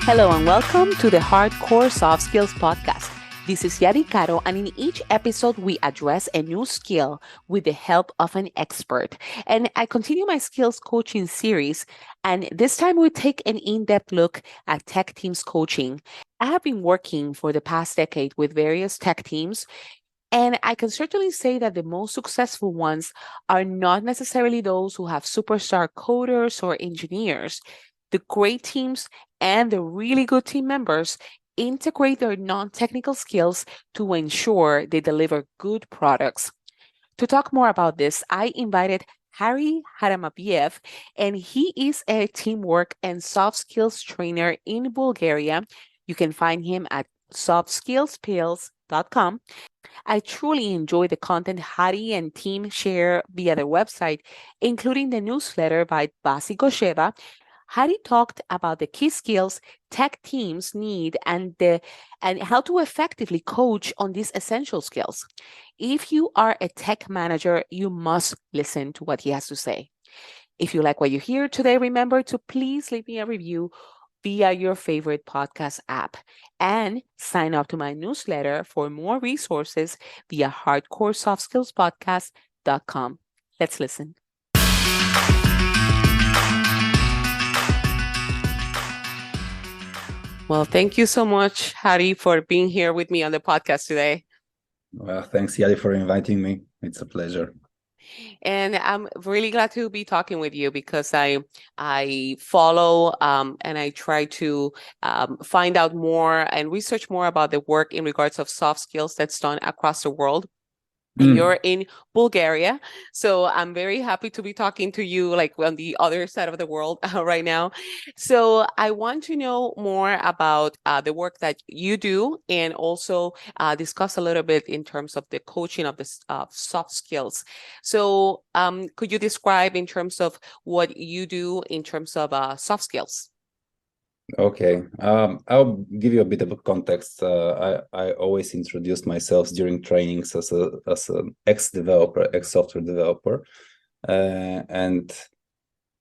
Hello and welcome to the Hardcore Soft Skills Podcast. This is Yari Caro, and in each episode, we address a new skill with the help of an expert. And I continue my skills coaching series, and this time we take an in-depth look at tech teams coaching. I have been working for the past decade with various tech teams, and I can certainly say that the most successful ones are not necessarily those who have superstar coders or engineers. The great teams and the really good team members integrate their non-technical skills to ensure they deliver good products. To talk more about this, I invited Harry Haralambiev, and he is a teamwork and soft skills trainer in Bulgaria. You can find him at softskillspills.com. I truly enjoy the content Hari and team share via their website, including the newsletter by Basi Gosheva. Hari talked about the key skills tech teams need and how to effectively coach on these essential skills. If you are a tech manager, you must listen to what he has to say. If you like what you hear today, remember to please leave me a review via your favorite podcast app and sign up to my newsletter for more resources via hardcoresoftskillspodcast.com. Let's listen. Well, thank you so much, Hari, for being here with me on the podcast today. Well, thanks, Yali, for inviting me. It's a pleasure. And I'm really glad to be talking with you because I follow and I try to find out more and research more about the work in regards of soft skills that's done across the world. And you're in Bulgaria. So I'm very happy to be talking to you like on the other side of the world right now. So I want to know more about the work that you do and also discuss a little bit in terms of the coaching of the soft skills. So could you describe in terms of what you do in terms of soft skills? Okay, I'll give you a bit of a context. I always introduce myself during trainings as an ex-developer, ex-software developer, and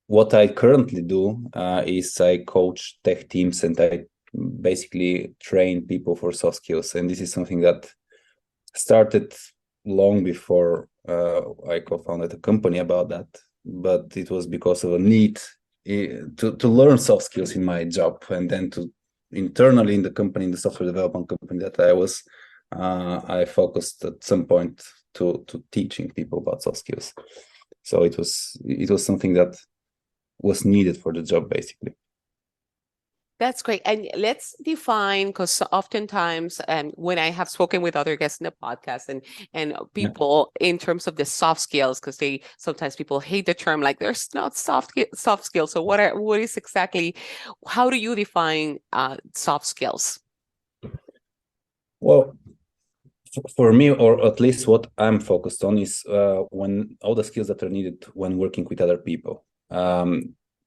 what I currently do is I coach tech teams and I basically train people for soft skills. And this is something that started long before I co-founded a company about that, but it was because of a need to learn soft skills in my job, and then to internally in the company, in the software development company that I was, I focused at some point to teaching people about soft skills. So it was something that was needed for the job, basically. That's great. And let's define, because oftentimes when I have spoken with other guests in the podcast and people in terms of the soft skills, because sometimes people hate the term, like there's not soft skills. So what is exactly, how do you define soft skills? Well, for me, or at least what I'm focused on, is when all the skills that are needed when working with other people.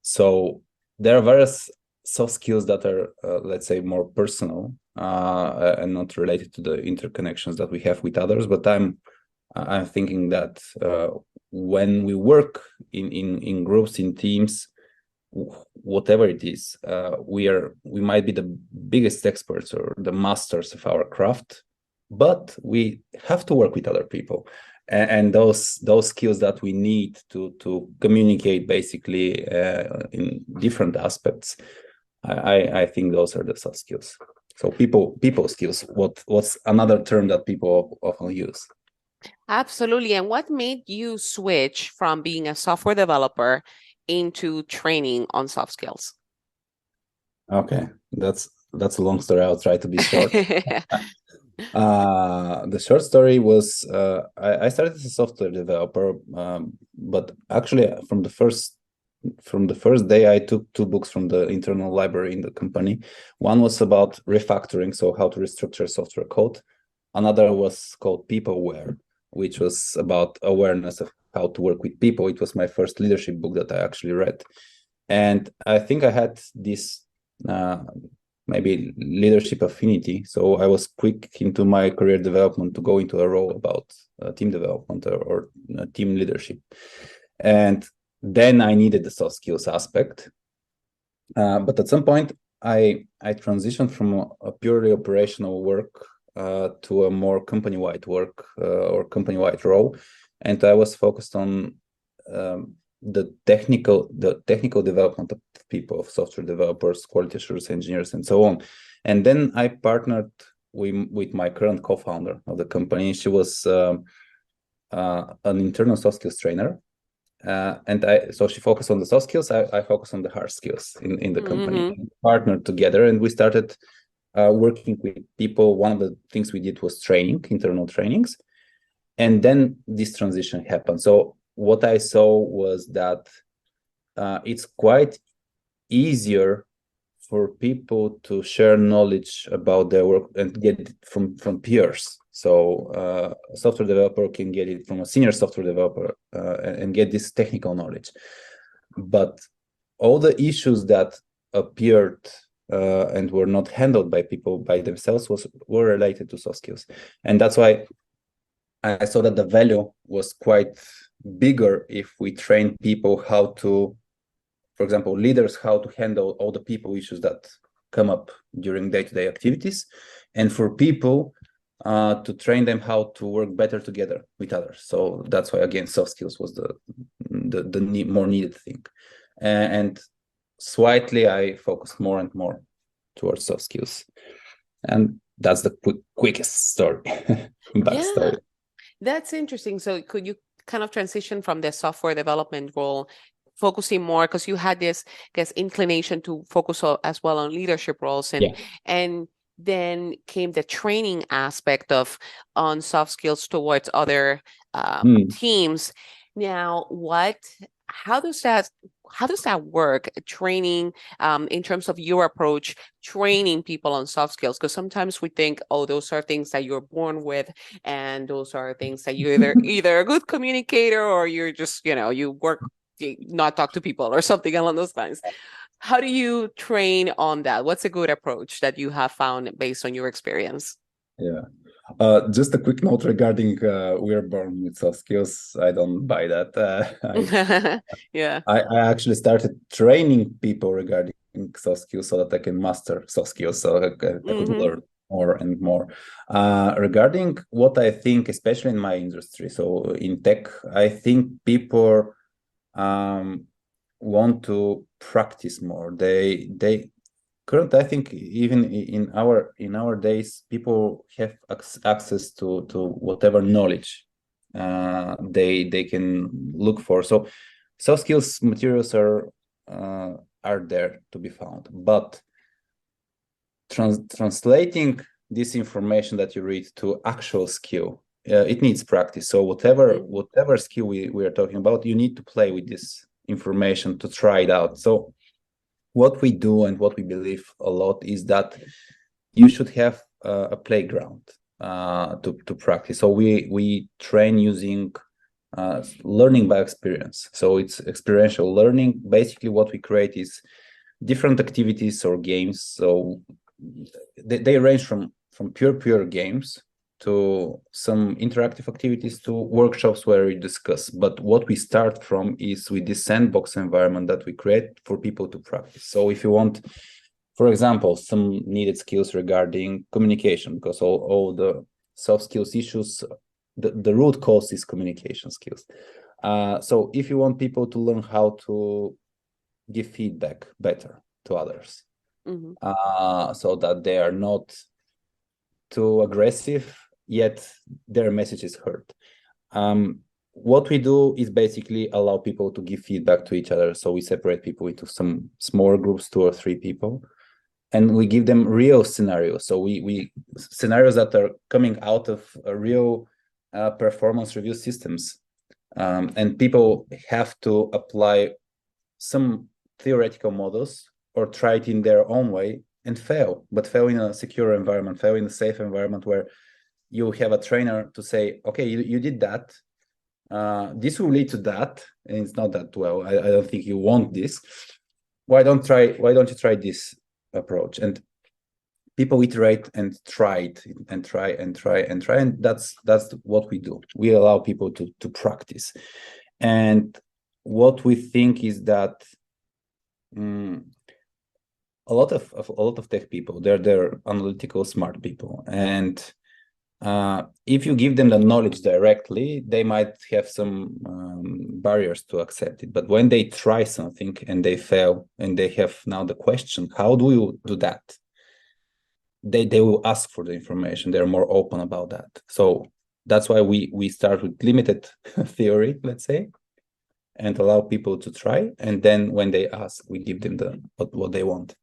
So there are various soft skills that are, let's say, more personal and not related to the interconnections that we have with others. But I'm thinking that when we work in groups, in teams, whatever it is, we might be the biggest experts or the masters of our craft, but we have to work with other people. And those skills that we need to communicate basically in different aspects, I think those are the soft skills. So people skills. What's another term that people often use? Absolutely. And what made you switch from being a software developer into training on soft skills? Okay, that's a long story. I'll try to be short. The short story was I started as a software developer, but actually from the first day I took 2 books from the internal library in the company. One was about refactoring, so how to restructure software code. Another was called Peopleware, which was about awareness of how to work with people. It was my first leadership book that I actually read, and I think I had this maybe leadership affinity. So I was quick into my career development to go into a role about team development or team leadership. And then I needed the soft skills aspect. But at some point, I transitioned from a purely operational work to a more company-wide work or company-wide role, and I was focused on the technical development of people, of software developers, quality assurance engineers, and so on. And then I partnered with my current co-founder of the company. She was an internal soft skills trainer. So she focused on the soft skills. I focus on the hard skills in the company. Mm-hmm. And partnered together, and we started working with people. One of the things we did was internal trainings, and then this transition happened. So what I saw was that it's quite easier for people to share knowledge about their work and get it from peers. So a software developer can get it from a senior software developer and get this technical knowledge. But all the issues that appeared and were not handled by people by themselves were related to soft skills. And that's why I saw that the value was quite bigger if we train people how to, for example, leaders, how to handle all the people issues that come up during day-to-day activities, and for people to train them how to work better together with others. So that's why, again, soft skills was the more needed thing. And slightly, I focused more and more towards soft skills. And that's the quickest story, Yeah, backstory. that's interesting. So could you kind of transition from the software development role, focusing more because you had this, I guess, inclination to focus as well on leadership roles, Yeah. and then came the training aspect of on soft skills towards other teams. Now, how does that how does that work? Training in terms of your approach, training people on soft skills, because sometimes we think, oh, those are things that you're born with, and those are things that you're either a good communicator or you're just, you work not talk to people or something along those lines. How do you train on that? What's a good approach that you have found based on your experience? Yeah. Just a quick note regarding we're born with soft skills. I don't buy that. Yeah. I actually started training people regarding soft skills so that I can master soft skills, so I could Mm-hmm. learn more and more. Regarding what I think, especially in my industry, so in tech, I think people want to practice more. They currently, I think even in our days, people have access to whatever knowledge they can look for. So soft skills materials are there to be found, but translating this information that you read to actual skill, it needs practice. So whatever skill we are talking about, you need to play with this information to try it out. So what we do and what we believe a lot is that you should have a playground to practice. So we train using learning by experience. So it's experiential learning. Basically, what we create is different activities or games. So they range from pure games to some interactive activities to workshops where we discuss. But what we start from is with this sandbox environment that we create for people to practice. So if you want, for example, some needed skills regarding communication, because all the soft skills issues, the root cause is communication skills. So if you want people to learn how to give feedback better to others, so that they are not too aggressive, yet their message is heard. What we do is basically allow people to give feedback to each other. So we separate people into some smaller groups, 2 or 3 people, and we give them real scenarios. So we scenarios that are coming out of a real performance review systems, and people have to apply some theoretical models or try it in their own way and fail, but fail in a secure environment, fail in a safe environment where you have a trainer to say, okay, you did that. This will lead to that, and it's not that well. I don't think you want this. Why don't you try this approach? And people iterate and try it and try, and that's what we do. We allow people to practice. And what we think is that a lot of tech people, they're analytical, smart people, and if you give them the knowledge directly, they might have some barriers to accept it. But when they try something and they fail, and they have now the question, how do you do that? They will ask for the information. They're more open about that. So that's why we start with limited theory, let's say, and allow people to try. And then when they ask, we give them what they want.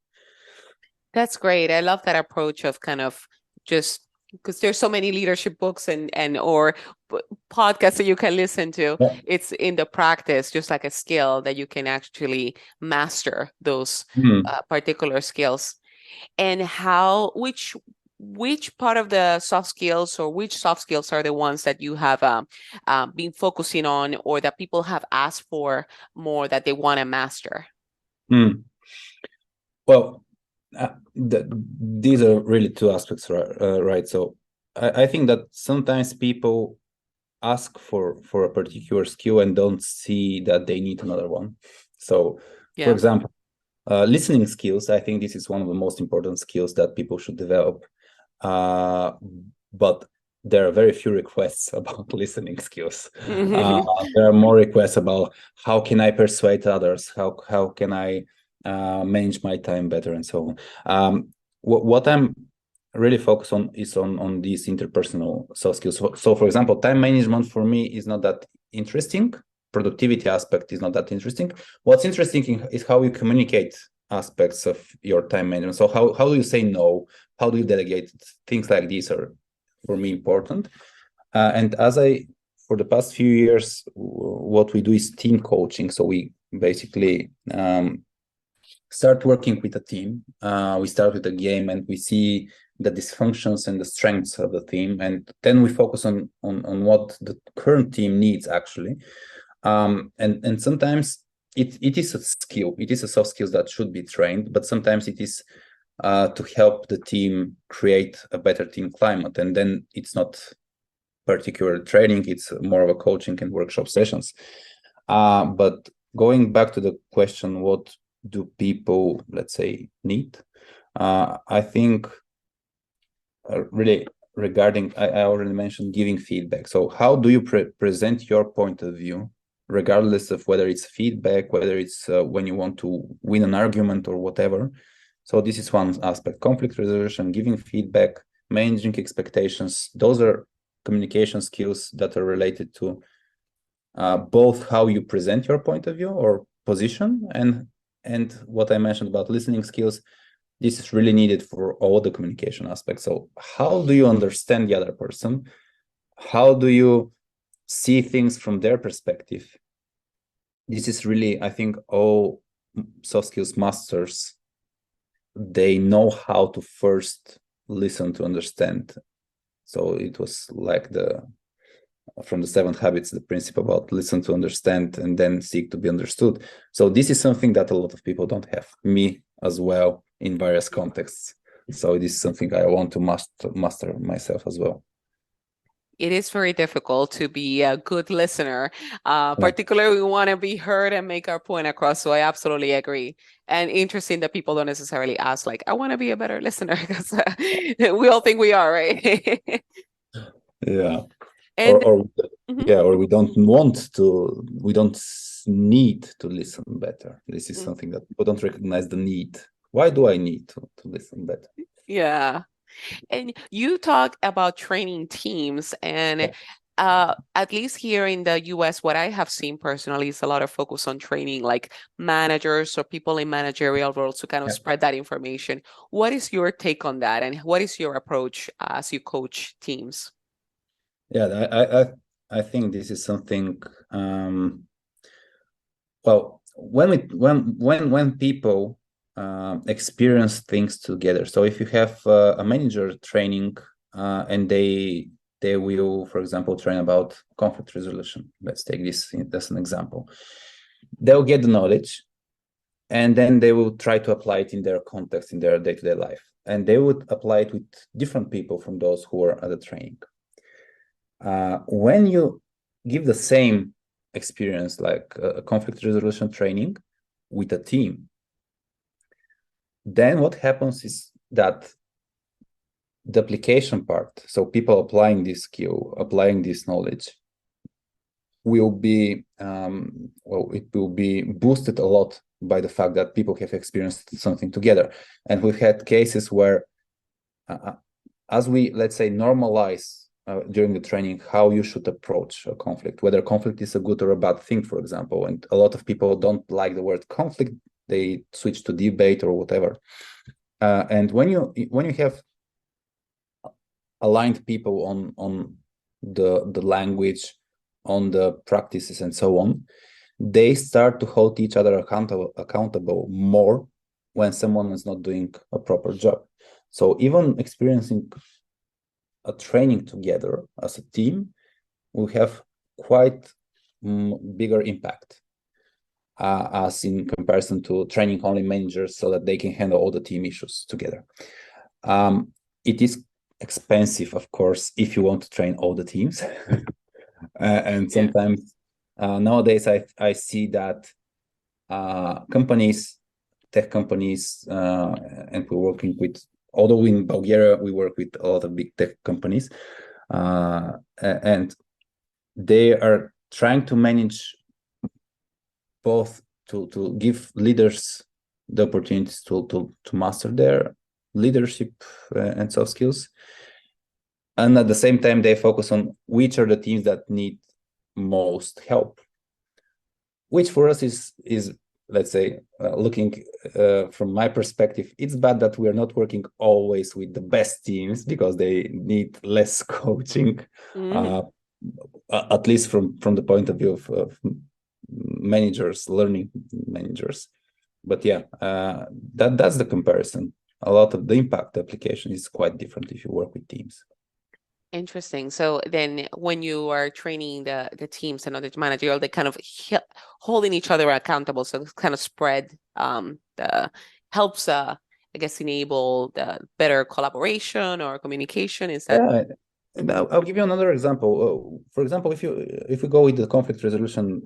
That's great. I love that approach of kind of just because there's so many leadership books and or podcasts that you can listen to. Yeah. It's in the practice, just like a skill that you can actually master those particular skills. And which part of the soft skills or which soft skills are the ones that you have been focusing on or that people have asked for more that they want to master? Well, these are really two aspects, right? So I think that sometimes people ask for a particular skill and don't see that they need another one. So, for Yeah. example, listening skills, I think this is one of the most important skills that people should develop. But there are very few requests about listening skills. There are more requests about how can I persuade others, how can I manage my time better, and so on. What I'm really focused on is on these interpersonal soft skills. So, for example, time management for me is not that interesting. Productivity aspect is not that interesting. What's interesting is how you communicate aspects of your time management. So how do you say no? How do you delegate? Things like these are for me important. And for the past few years, what we do is team coaching. So we basically start working with a team. We start with a game and we see the dysfunctions and the strengths of the team, and then we focus on what the current team needs actually. And sometimes it is a skill, it is a soft skill that should be trained, but sometimes it is to help the team create a better team climate, and then it's not particular training, it's more of a coaching and workshop sessions. But going back to the question, what do people, let's say, need? I think really regarding, I already mentioned giving feedback. So how do you present your point of view, regardless of whether it's feedback, whether it's when you want to win an argument or whatever? So this is one aspect: conflict resolution, giving feedback, managing expectations. Those are communication skills that are related to both how you present your point of view or position, and what I mentioned about listening skills. This is really needed for all the communication aspects. So how do you understand the other person? How do you see things from their perspective? This is really, I think, all soft skills masters, they know how to first listen to understand. So it was like from the 7 habits, the principle about listen to understand and then seek to be understood. So this is something that a lot of people don't have, me as well, in various contexts. So this is something I want to master myself as well. It is very difficult to be a good listener. Yeah. Particularly, we want to be heard and make our point across. So I absolutely agree. And interesting that people don't necessarily ask, like, I want to be a better listener, because we all think we are, right? Yeah. And Or mhm, yeah, or we don't need to listen better. This is mm, something that people don't recognize the need. Why do I need to listen better? yeah. And you talk about training teams, and Yeah. at least here in the US, what I have seen personally is a lot of focus on training like managers or people in managerial roles to kind of Yeah. spread that information. What is your take on that, and what is your approach as you coach teams? Yeah, I think this is something. Well, when people experience things together. So if you have a manager training and they will, for example, train about conflict resolution. Let's take this as an example. They'll get the knowledge, and then they will try to apply it in their context, in their day-to-day life, and they would apply it with different people from those who are at the training. When you give the same experience, like a conflict resolution training, with a team, then what happens is that the application part, so people applying this skill, applying this knowledge, will be it will be boosted a lot by the fact that people have experienced something together. And we've had cases where as we, let's say, normalize during the training how you should approach a conflict, whether conflict is a good or a bad thing, for example, and a lot of people don't like the word conflict, they switch to debate or whatever. And when you have aligned people on the language, on the practices and so on, they start to hold each other accountable more when someone is not doing a proper job. So even experiencing a training together as a team will have quite bigger impact as in comparison to training only managers so that they can handle all the team issues together. It is expensive, of course, if you want to train all the teams. And sometimes nowadays I see that tech companies, and we're working with, although in Bulgaria we work with a lot of big tech companies, and they are trying to manage both to give leaders the opportunities to master their leadership and soft skills, and at the same time they focus on which are the teams that need most help, which for us is let's say, looking from my perspective, it's bad that we are not working always with the best teams because they need less coaching, at least from the point of view of managers, learning managers. But yeah, that's the comparison. A lot of the impact application is quite different if you work with teams. Interesting. So then when you are training the teams and other managers, they kind of holding each other accountable. So it's kind of spread the helps I guess enable the better collaboration or communication. Is that? I'll give you another example. For example, if we go with the conflict resolution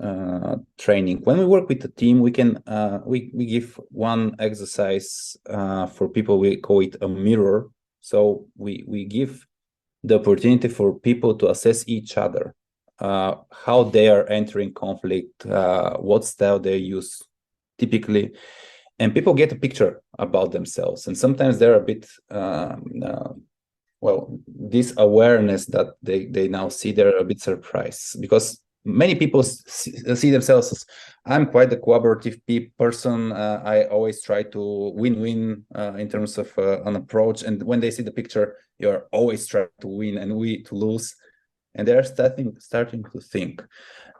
training, when we work with the team, we can we give one exercise for people. We call it a mirror. So we give the opportunity for people to assess each other, how they are entering conflict, what style they use typically, and people get a picture about themselves. And sometimes they're a bit this awareness that they now see, they're a bit surprised because many people see themselves as, I'm quite a collaborative person. I always try to win-win in terms of an approach. And when they see the picture, you're always trying to win and we to lose. And they're starting to think.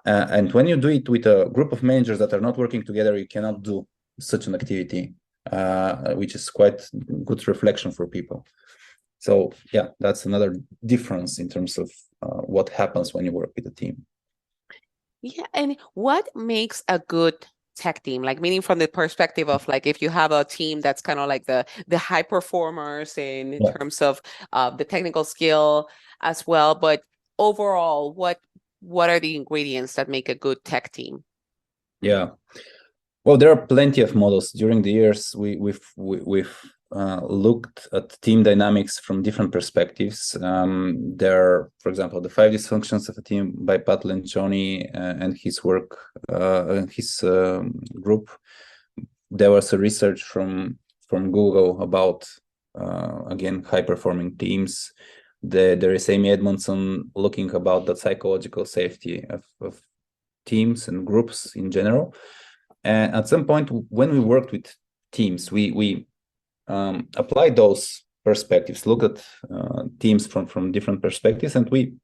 And when you do it with a group of managers that are not working together, you cannot do such an activity, which is quite good reflection for people. So yeah, that's another difference in terms of what happens when you work with a team. Yeah, and what makes a good tech team? Like, meaning from the perspective of like, if you have a team that's kind of like the high performers in terms of the technical skill as well, but overall, what are the ingredients that make a good tech team? Yeah, well, there are plenty of models. During the years, we've looked at team dynamics from different perspectives. There are, for example, the 5 dysfunctions of a team by Pat Lencioni and his work, his group. There was a research from Google about, again, high-performing teams. There is Amy Edmondson looking about the psychological safety of teams and groups in general. And at some point, when we worked with teams, we apply those perspectives, look at teams from different perspectives, and we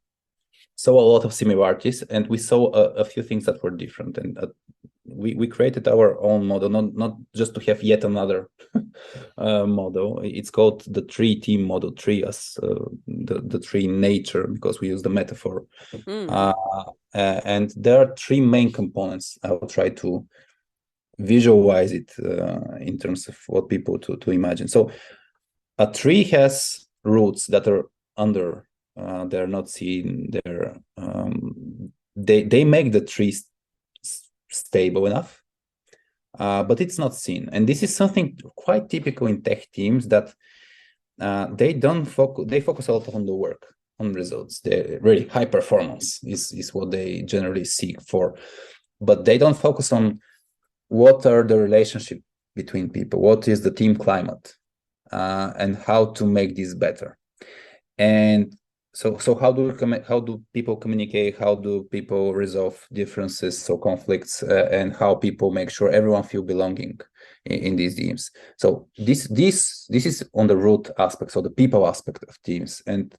saw a lot of similarities, and we saw a few things that were different. And we created our own model, not just to have yet another model. It's called the tree team model, tree as the tree in nature, because we use the metaphor. And there are 3 main components. I will try to visualize it in terms of what people to imagine. So a tree has roots that are under, they're not seen, they make the tree stable enough. but it's not seen. And this is something quite typical in tech teams, that they don't focus. They focus a lot on the work, on results. They really high performance is what they generally seek for, but they don't focus on what are the relationship between people, what is the team climate, and how to make this better. And so how do people communicate? How do people resolve differences, so conflicts, and how people make sure everyone feel belonging in these teams? So this is on the root aspect, so the people aspect of teams, and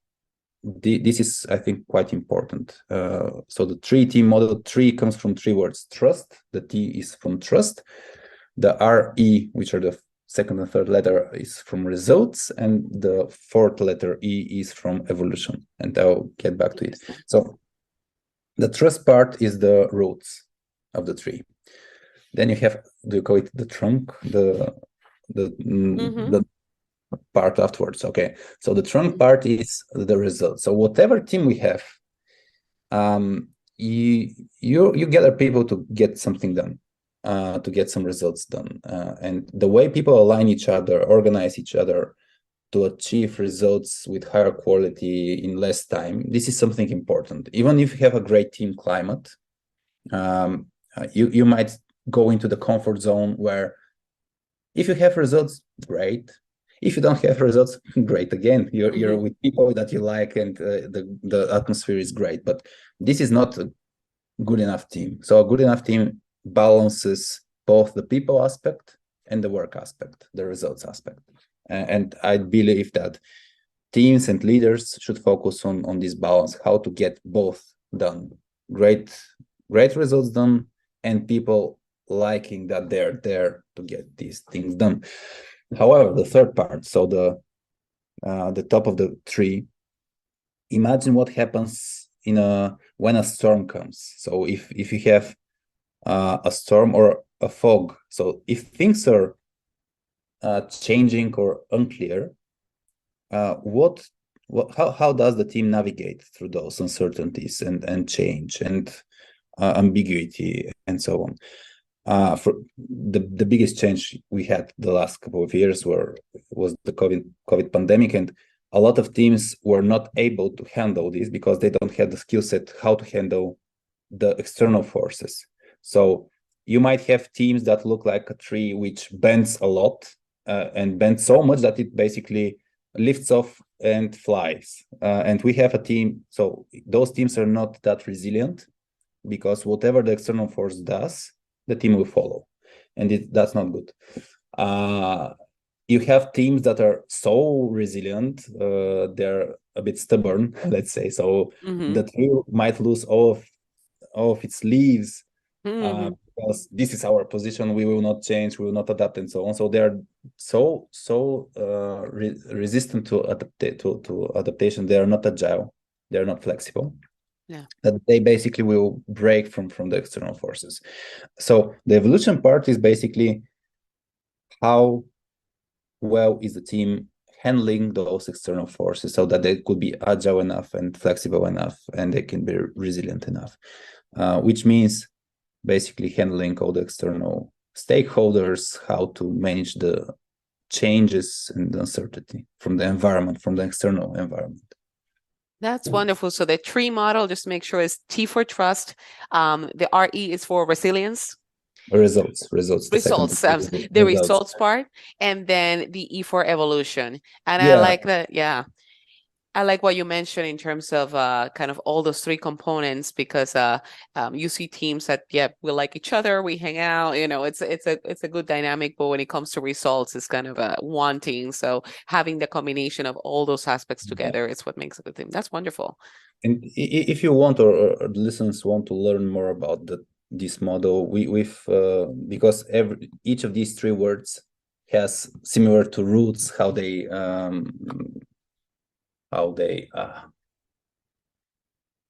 this is, I think, quite important. So the 3T model, 3 comes from 3 words: trust. The T is from trust. The RE, which are the second and third letter, is from results, and the fourth letter E is from evolution. And I'll get back to it. So the trust part is the roots of the tree. Then you have, do you call it the trunk? The part afterwards. Okay, so the trunk part is the result. So whatever team we have, you gather people to get something done, to get some results done, and the way people align each other, organize each other to achieve results with higher quality in less time, this is something important. Even if you have a great team climate, you might go into the comfort zone where, if you have results, great. If you don't have results, great again. You're with people that you like, and the atmosphere is great. But this is not a good enough team. So a good enough team balances both the people aspect and the work aspect, the results aspect. And I believe that teams and leaders should focus on this balance, how to get both done. Great results done, and people liking that they're there to get these things done. However, the third part, so the top of the tree, imagine what happens when a storm comes. So if you have a storm or a fog, so if things are changing or unclear, how does the team navigate through those uncertainties and change and ambiguity and so on? For the biggest change we had the last couple of years was the COVID pandemic, and a lot of teams were not able to handle this because they don't have the skill set how to handle the external forces. So you might have teams that look like a tree which bends a lot, and bends so much that it basically lifts off and flies. And we have a team, so those teams are not that resilient, because whatever the external force does, the team will follow, and that's not good. You have teams that are so resilient, they're a bit stubborn, let's say. So the tree might lose all of its leaves, because this is our position. We will not change. We will not adapt, and so on. So they are so resistant to adaptation. They are not agile. They are not flexible. Yeah. That they basically will break from the external forces. So the evolution part is basically how well is the team handling those external forces, so that they could be agile enough and flexible enough, and they can be resilient enough, which means basically handling all the external stakeholders, how to manage the changes and the uncertainty from the environment, from the external environment. That's wonderful. So the tree model, just make sure, is T for trust. The RE is for resilience. Results. The results part, and then the E for evolution. And Yeah. I like that. Yeah. I like what you mentioned in terms of kind of all those 3 components, because you see teams that, we like each other, we hang out, it's a good dynamic, but when it comes to results, it's kind of wanting. So having the combination of all those aspects together is what makes a good team. That's wonderful. And if you want, or the listeners want to learn more about this model, we've because each of these 3 words has similar to roots, how they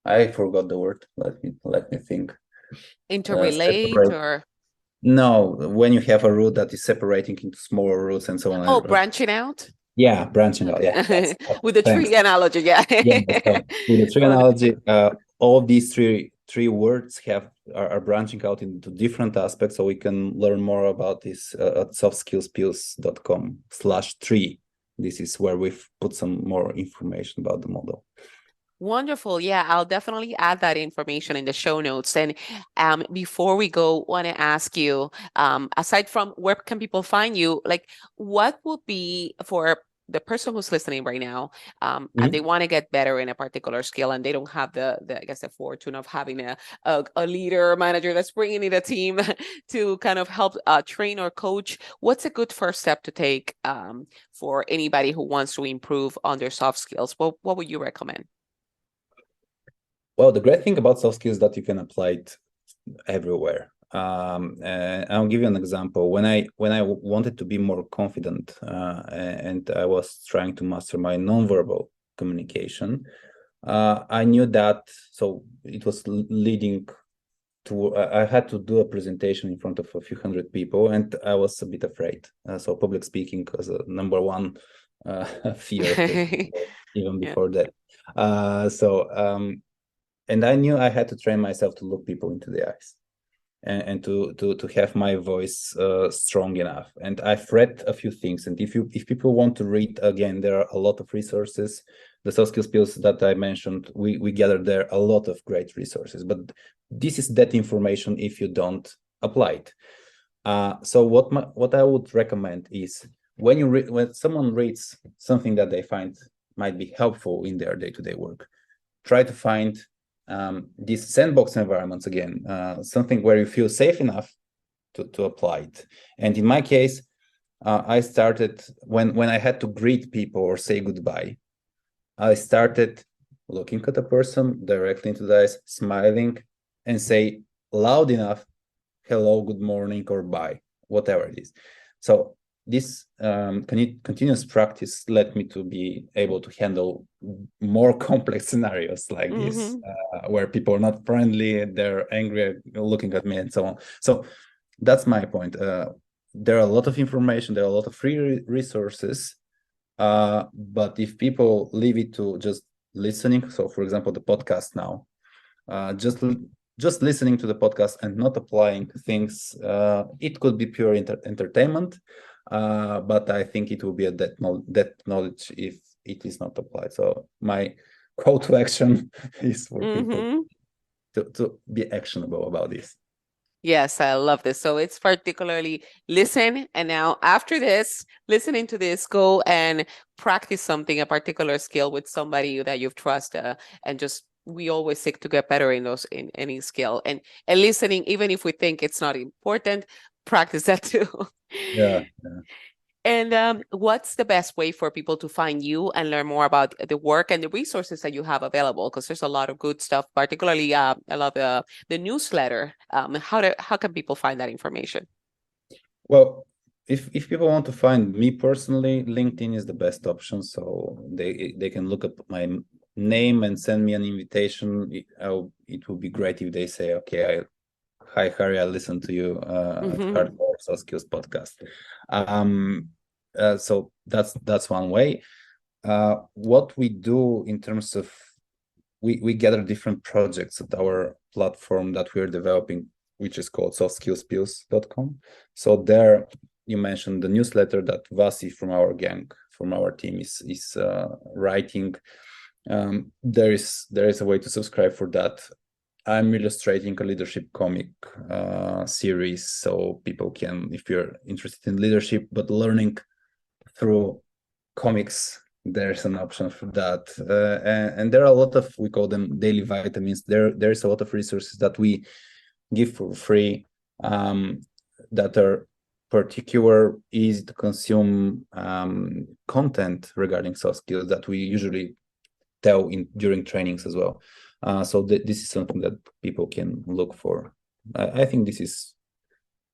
I forgot the word. Let me think. Interrelate or no, when you have a root that is separating into smaller roots and so on. Branching out. Yeah, branching out. Yeah, with the tree analogy. Yeah. So with the tree analogy, all these three words have are branching out into different aspects, so we can learn more about this at softskillspills.com/3. This is where we've put some more information about the model. Wonderful. Yeah, I'll definitely add that information in the show notes. And before we go, want to ask you, aside from where can people find you, like what would be for the person who's listening right now, and they want to get better in a particular skill, and they don't have the I guess the fortune of having a leader or manager that's bringing in a team to kind of help train or coach. What's a good first step to take for anybody who wants to improve on their soft skills? What would you recommend? Well, the great thing about soft skills is that you can apply it everywhere. I'll give you an example. When I wanted to be more confident and I was trying to master my nonverbal communication, I knew that. So it was leading to I had to do a presentation in front of a few hundred people, and I was a bit afraid. So public speaking was a number one fear, even before that. And I knew I had to train myself to look people into the eyes and to have my voice strong enough. And I've read a few things. And if people want to read again, there are a lot of resources. The soft skills pills that I mentioned, we gathered there a lot of great resources. But this is that information if you don't apply it. So what I would recommend is when someone reads something that they find might be helpful in their day-to-day work, try to find these sandbox environments again, something where you feel safe enough to apply it. And in my case, I started when I had to greet people or say goodbye. I started looking at a person directly into the eyes, smiling, and say loud enough, hello, good morning, or bye, whatever it is. So this continuous practice led me to be able to handle more complex scenarios like this, where people are not friendly, they're angry, looking at me, and so on. So that's my point. There are a lot of information, there are a lot of free resources, but if people leave it to just listening, so for example, the podcast now, just listening to the podcast and not applying things, it could be pure entertainment. But I think it will be a dead knowledge if it is not applied. So my call to action is for people to be actionable about this. Yes, I love this. So it's particularly listen, and now after this, listening to this, go and practice something, a particular skill with somebody that you've trusted, and just we always seek to get better in any skill, and listening, even if we think it's not important, practice that too. Yeah. And what's the best way for people to find you and learn more about the work and the resources that you have available? Because there's a lot of good stuff, particularly I love the newsletter. How can people find that information? Well, if people want to find me personally, LinkedIn is the best option. So they can look up my name and send me an invitation. It would be great if they say, okay, hi Harry, I listened to you at Hardcore Soft Skills podcast. So that's one way. What we do in terms of we gather different projects at our platform that we're developing, which is called softskillspills.com. So there you mentioned the newsletter that Vasi from our gang, from our team is writing. There is a way to subscribe for that. I'm illustrating a leadership comic series, so people can, if you're interested in leadership but learning through comics, there's an option for that. And there are a lot of, we call them daily vitamins. There's a lot of resources that we give for free that are particular, easy to consume content regarding soft skills that we usually tell during trainings as well. So this is something that people can look for. I think this is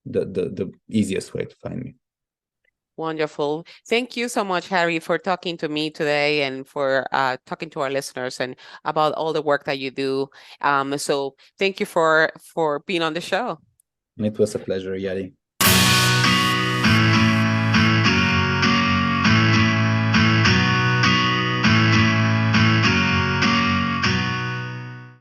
the easiest way to find me. Wonderful. Thank you so much, Harry, for talking to me today and for talking to our listeners and about all the work that you do. So thank you for being on the show. It was a pleasure, Yari.